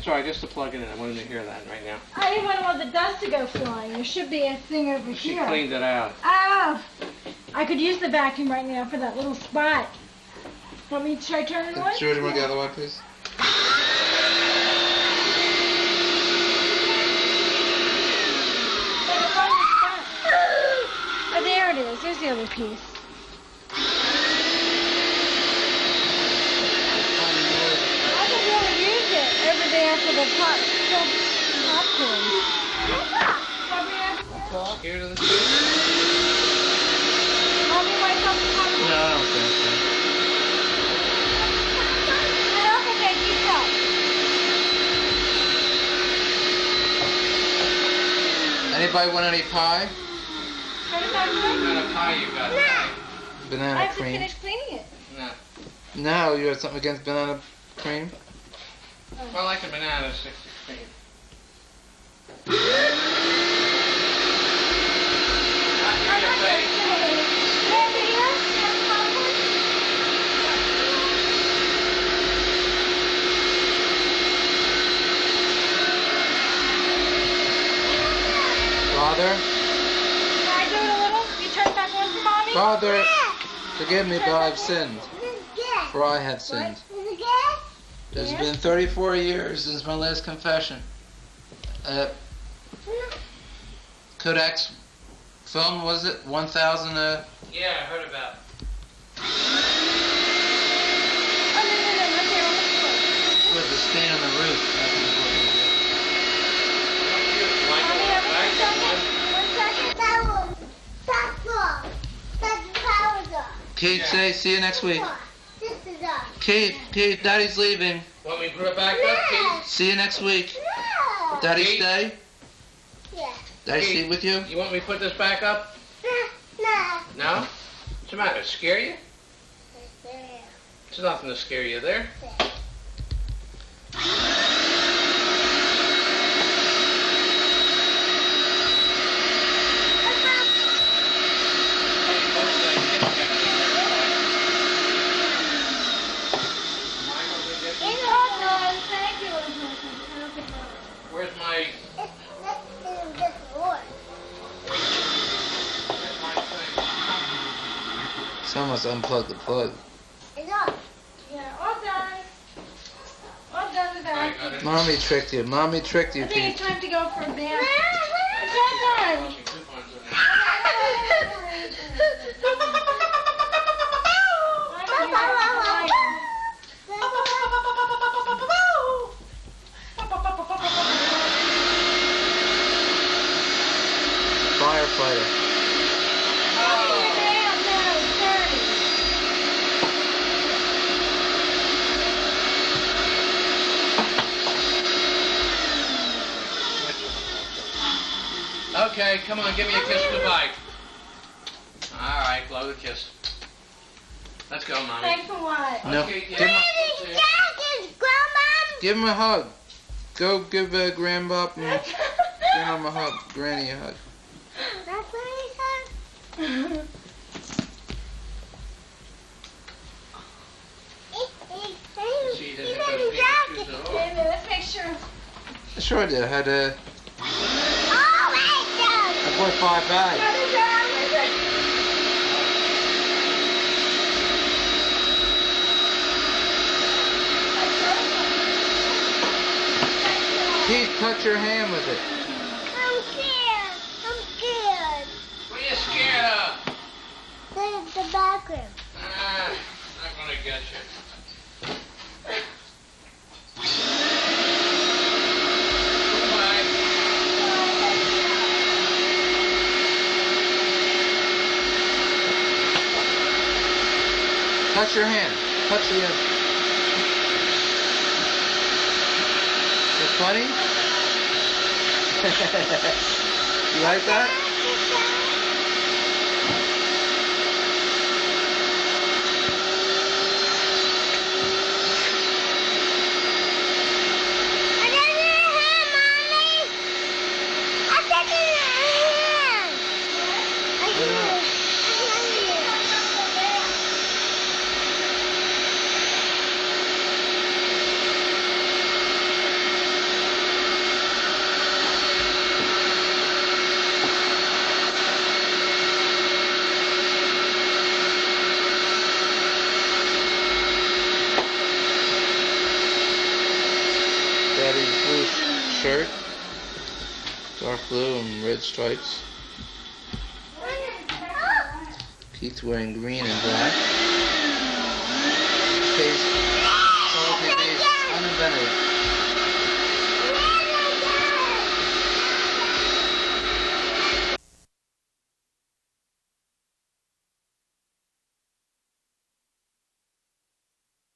sorry, just to plug it in. I wanted to hear that right now. I didn't want the dust to go flying. There should be a thing over She here. She cleaned it out. Oh! I could use the vacuum right now for that little spot. Should I turn it on? George, you want to get the other one, please? Oh, there it is. There's the other piece. I could really use it every day after the popcorn. Scared of the Mommy, want to come to popcorn? No, I don't think so. I don't think I keep up. Anybody want any pie? What kind of pie you got? No. Banana I have to cream. finish cleaning it. No. No, you have something against banana cream? Well, I like the banana 60 cream. Father? Can I do it a little? You turn it back on for Mommy? Father, forgive me, but I've sinned. For I have sinned. It's been 34 years since my last confession. Kodak's film, was it? 1,000, Yeah, I heard about it. Oh, no, right there on the floor. with the stain on the roof. Mommy, have a second. 1 second. Kate, say, see you next week. This is up. Kate, Daddy's leaving. Want me to put it back up, Kate? See you next week. No. Daddy Kate? stay? Yeah. Daddy Kate, stay with you? You want me to put this back up? No. No? What's the matter? Scare you? There's nothing to scare you there. Where's my... Someone's unplugged the plug. Yeah, all done. All done with that. Mommy tricked you. Mommy tricked you, I think Pete. it's time to go for a bath. It's all done. Firefighter. Okay, come on, give me a kiss goodbye. All right, blow the kiss. Let's go, Mommy. Thanks for what? No, Okay, give him, Grandma. give him a hug. Go give Grandma and Grandma a hug. Granny a hug. That's what he said. She didn't have those pink shoes at all. Wait a minute, let's make sure. Sure I did. I had Oh, wait, no. I bought 5 bags. Pete, touch your hand with it. I'm scared. I'm scared. What are you scared of? The bathroom. Ah, not gonna get you. Goodbye. Touch your hand. Touch the end. It's funny? You like that? shirt, dark blue and red stripes. Keith's wearing green and black. Face, uninvented.